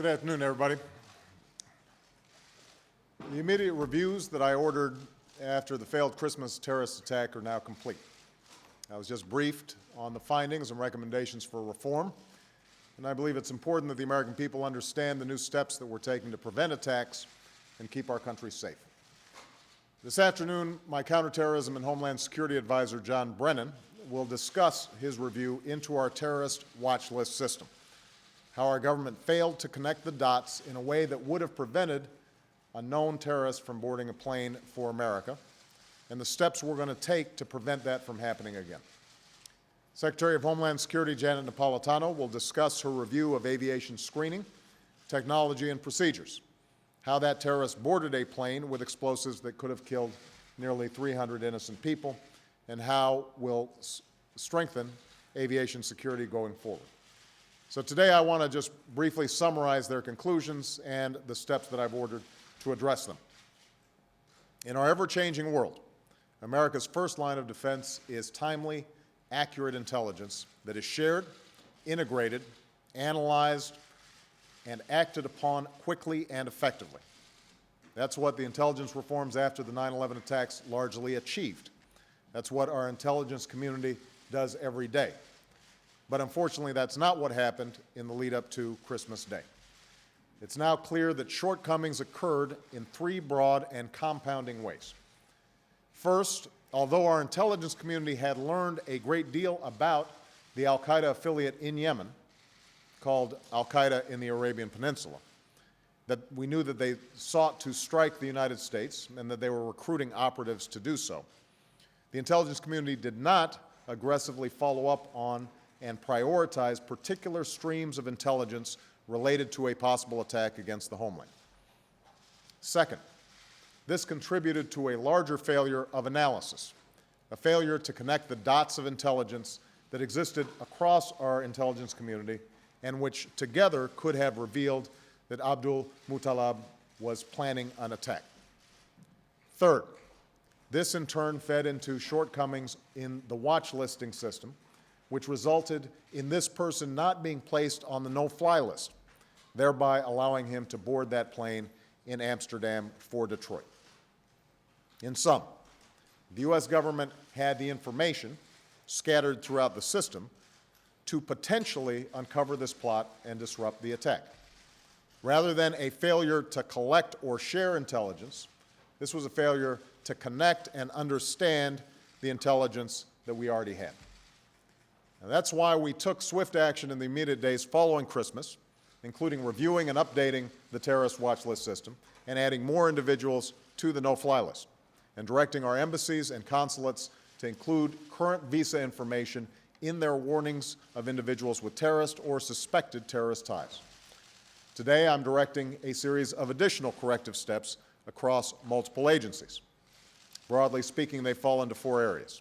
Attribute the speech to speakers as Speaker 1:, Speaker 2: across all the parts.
Speaker 1: Good afternoon, everybody. The immediate reviews that I ordered after the failed Christmas terrorist attack are now complete. I was just briefed on the findings and recommendations for reform, and I believe it's important that the American people understand the new steps that we're taking to prevent attacks and keep our country safe. This afternoon, my counterterrorism and Homeland Security Advisor, John Brennan, will discuss his review into our terrorist watch list system, how our government failed to connect the dots in a way that would have prevented a known terrorist from boarding a plane for America, and the steps we're going to take to prevent that from happening again. Secretary of Homeland Security Janet Napolitano will discuss her review of aviation screening, technology, and procedures, how that terrorist boarded a plane with explosives that could have killed nearly 300 innocent people, and how we'll strengthen aviation security going forward. So today I want to just briefly summarize their conclusions and the steps that I've ordered to address them. In our ever-changing world, America's first line of defense is timely, accurate intelligence that is shared, integrated, analyzed, and acted upon quickly and effectively. That's what the intelligence reforms after the 9/11 attacks largely achieved. That's what our intelligence community does every day. But unfortunately, that's not what happened in the lead up to Christmas Day. It's now clear that shortcomings occurred in three broad and compounding ways. First, although our intelligence community had learned a great deal about the al-Qaeda affiliate in Yemen, called al-Qaeda in the Arabian Peninsula, that we knew that they sought to strike the United States and that they were recruiting operatives to do so, the intelligence community did not aggressively follow up on and prioritize particular streams of intelligence related to a possible attack against the homeland. Second, this contributed to a larger failure of analysis, a failure to connect the dots of intelligence that existed across our intelligence community and which together could have revealed that Abdul Muttalib was planning an attack. Third, this in turn fed into shortcomings in the watch listing system, which resulted in this person not being placed on the no-fly list, thereby allowing him to board that plane in Amsterdam for Detroit. In sum, the U.S. government had the information scattered throughout the system to potentially uncover this plot and disrupt the attack. Rather than a failure to collect or share intelligence, this was a failure to connect and understand the intelligence that we already had. And that's why we took swift action in the immediate days following Christmas, including reviewing and updating the terrorist watch list system and adding more individuals to the no-fly list, and directing our embassies and consulates to include current visa information in their warnings of individuals with terrorist or suspected terrorist ties. Today, I'm directing a series of additional corrective steps across multiple agencies. Broadly speaking, they fall into four areas.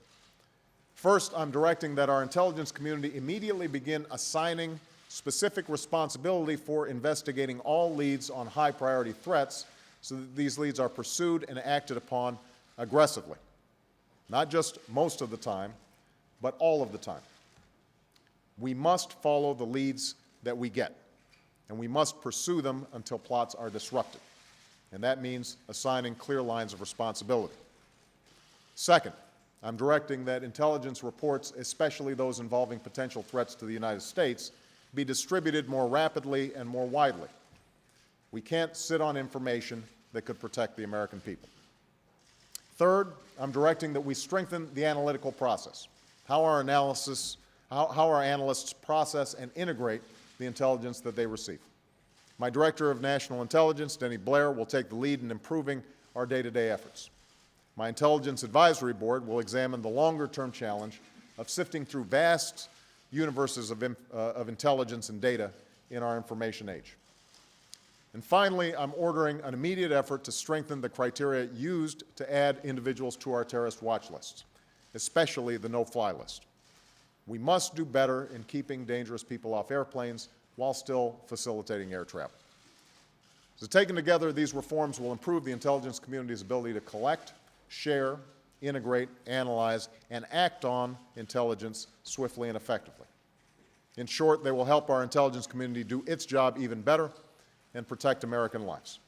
Speaker 1: First, I'm directing that our intelligence community immediately begin assigning specific responsibility for investigating all leads on high-priority threats so that these leads are pursued and acted upon aggressively, not just most of the time, but all of the time. We must follow the leads that we get, and we must pursue them until plots are disrupted, and that means assigning clear lines of responsibility. Second, I'm directing that intelligence reports, especially those involving potential threats to the United States, be distributed more rapidly and more widely. We can't sit on information that could protect the American people. Third, I'm directing that we strengthen the analytical process, how our analysts process and integrate the intelligence that they receive. My Director of National Intelligence, Denny Blair, will take the lead in improving our day-to-day efforts. My Intelligence Advisory Board will examine the longer-term challenge of sifting through vast universes of intelligence and data in our information age. And finally, I'm ordering an immediate effort to strengthen the criteria used to add individuals to our terrorist watch lists, especially the no-fly list. We must do better in keeping dangerous people off airplanes while still facilitating air travel. So taken together, these reforms will improve the intelligence community's ability to collect, share, integrate, analyze, and act on intelligence swiftly and effectively. In short, they will help our intelligence community do its job even better and protect American lives.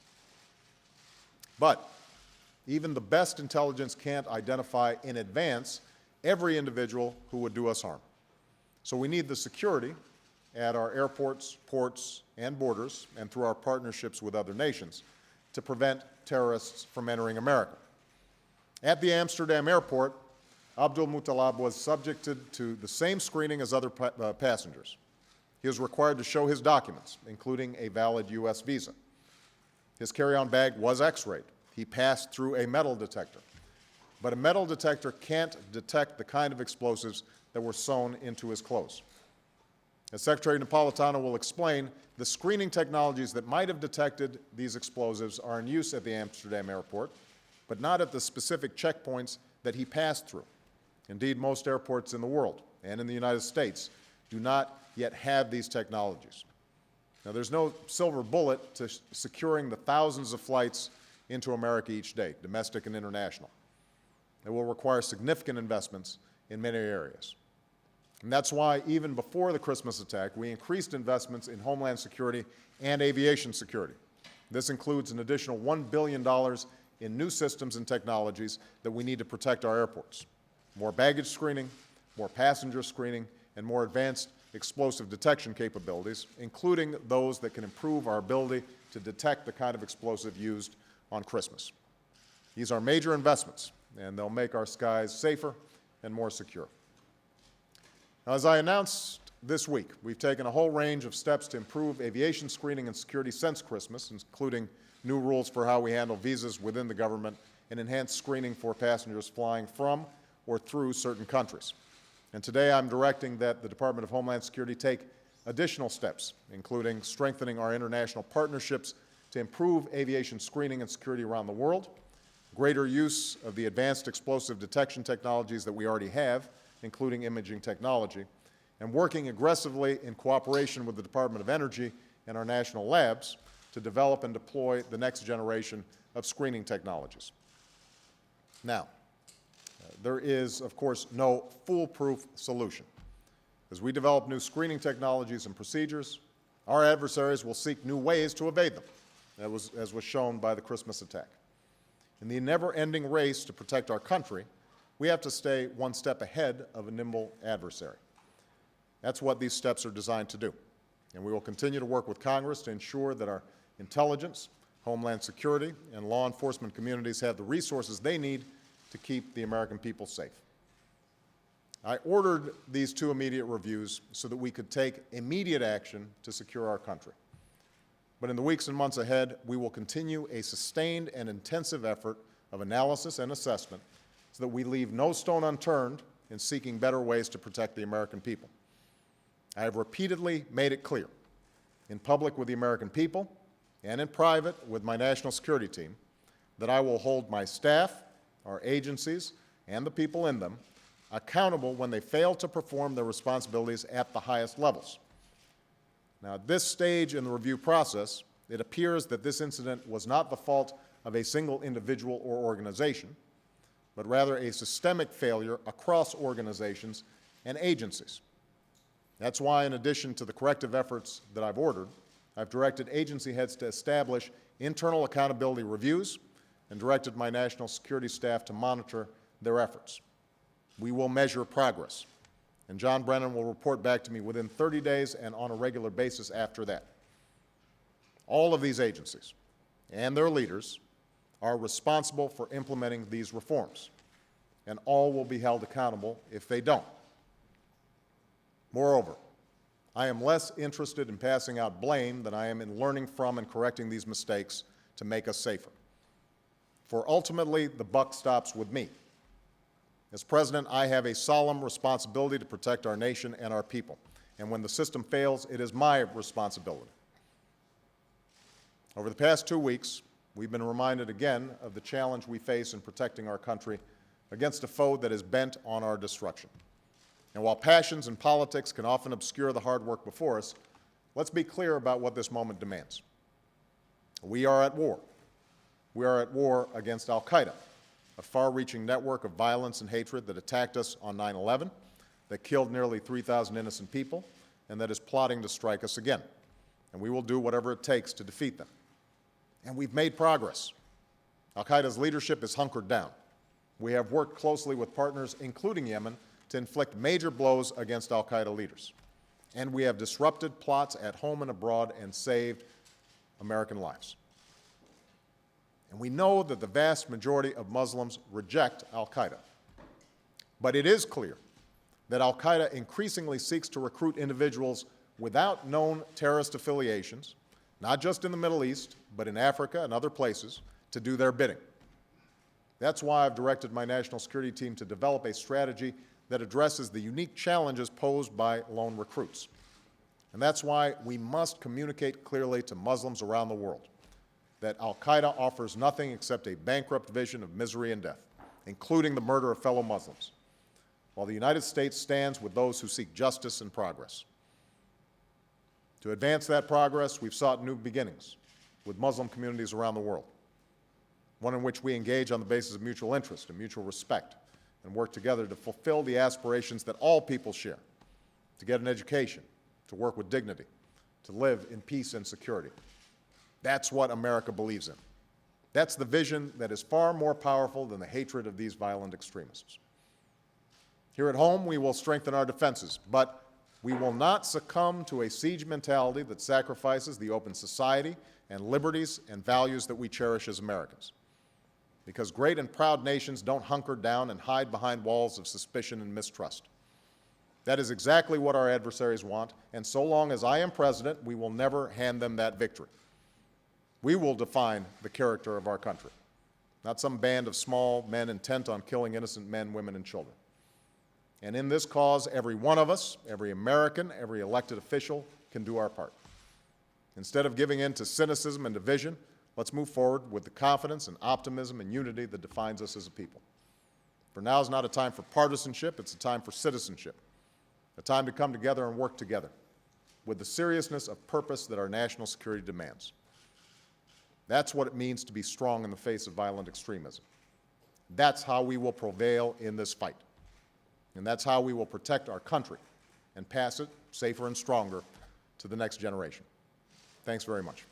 Speaker 1: But even the best intelligence can't identify in advance every individual who would do us harm. So we need the security at our airports, ports, and borders, and through our partnerships with other nations, to prevent terrorists from entering America. At the Amsterdam airport, Abdul Muttalab was subjected to the same screening as other passengers. He was required to show his documents, including a valid U.S. visa. His carry-on bag was X-rayed. He passed through a metal detector. But a metal detector can't detect the kind of explosives that were sewn into his clothes. As Secretary Napolitano will explain, the screening technologies that might have detected these explosives are in use at the Amsterdam airport, but not at the specific checkpoints that he passed through. Indeed, most airports in the world and in the United States do not yet have these technologies. Now, there's no silver bullet to securing the thousands of flights into America each day, domestic and international. It will require significant investments in many areas. And that's why, even before the Christmas attack, we increased investments in Homeland Security and aviation security. This includes an additional $1 billion in new systems and technologies that we need to protect our airports. More baggage screening, more passenger screening, and more advanced explosive detection capabilities, including those that can improve our ability to detect the kind of explosive used on Christmas. These are major investments, and they'll make our skies safer and more secure. Now, as I announced this week, we've taken a whole range of steps to improve aviation screening and security since Christmas, including new rules for how we handle visas within the government and enhanced screening for passengers flying from or through certain countries. And today I'm directing that the Department of Homeland Security take additional steps, including strengthening our international partnerships to improve aviation screening and security around the world, greater use of the advanced explosive detection technologies that we already have, including imaging technology, and working aggressively in cooperation with the Department of Energy and our national labs to develop and deploy the next generation of screening technologies. Now, there is, of course, no foolproof solution. As we develop new screening technologies and procedures, our adversaries will seek new ways to evade them, as was shown by the Christmas attack. In the never-ending race to protect our country, we have to stay one step ahead of a nimble adversary. That's what these steps are designed to do. And we will continue to work with Congress to ensure that our intelligence, Homeland Security, and law enforcement communities have the resources they need to keep the American people safe. I ordered these two immediate reviews so that we could take immediate action to secure our country. But in the weeks and months ahead, we will continue a sustained and intensive effort of analysis and assessment so that we leave no stone unturned in seeking better ways to protect the American people. I have repeatedly made it clear, in public with the American people and in private with my national security team, that I will hold my staff, our agencies, and the people in them accountable when they fail to perform their responsibilities at the highest levels. Now, at this stage in the review process, it appears that this incident was not the fault of a single individual or organization, but rather a systemic failure across organizations and agencies. That's why, in addition to the corrective efforts that I've ordered, I've directed agency heads to establish internal accountability reviews and directed my national security staff to monitor their efforts. We will measure progress, and John Brennan will report back to me within 30 days and on a regular basis after that. All of these agencies and their leaders are responsible for implementing these reforms, and all will be held accountable if they don't. Moreover, I am less interested in passing out blame than I am in learning from and correcting these mistakes to make us safer. For ultimately, the buck stops with me. As President, I have a solemn responsibility to protect our nation and our people, and when the system fails, it is my responsibility. Over the past 2 weeks, we've been reminded again of the challenge we face in protecting our country against a foe that is bent on our destruction. And while passions and politics can often obscure the hard work before us, let's be clear about what this moment demands. We are at war. We are at war against al-Qaeda, a far-reaching network of violence and hatred that attacked us on 9/11, that killed nearly 3,000 innocent people, and that is plotting to strike us again. and we will do whatever it takes to defeat them. And we've made progress. Al-Qaeda's leadership is hunkered down. We have worked closely with partners, including Yemen, to inflict major blows against al-Qaeda leaders. And we have disrupted plots at home and abroad and saved American lives. And we know that the vast majority of Muslims reject al-Qaeda. But it is clear that al-Qaeda increasingly seeks to recruit individuals without known terrorist affiliations, not just in the Middle East, but in Africa and other places, to do their bidding. That's why I've directed my national security team to develop a strategy that addresses the unique challenges posed by lone recruits. And that's why we must communicate clearly to Muslims around the world that al-Qaeda offers nothing except a bankrupt vision of misery and death, including the murder of fellow Muslims, while the United States stands with those who seek justice and progress. To advance that progress, we've sought new beginnings with Muslim communities around the world, one in which we engage on the basis of mutual interest and mutual respect and work together to fulfill the aspirations that all people share, to get an education, to work with dignity, to live in peace and security. That's what America believes in. That's the vision that is far more powerful than the hatred of these violent extremists. Here at home, we will strengthen our defenses, but we will not succumb to a siege mentality that sacrifices the open society and liberties and values that we cherish as Americans. Because great and proud nations don't hunker down and hide behind walls of suspicion and mistrust. That is exactly what our adversaries want, and so long as I am president, we will never hand them that victory. We will define the character of our country, not some band of small men intent on killing innocent men, women, and children. And in this cause, every one of us, every American, every elected official can do our part. Instead of giving in to cynicism and division, let's move forward with the confidence and optimism and unity that defines us as a people. For now is not a time for partisanship, it's a time for citizenship, a time to come together and work together with the seriousness of purpose that our national security demands. That's what it means to be strong in the face of violent extremism. That's how we will prevail in this fight. And that's how we will protect our country and pass it, safer and stronger, to the next generation. Thanks very much.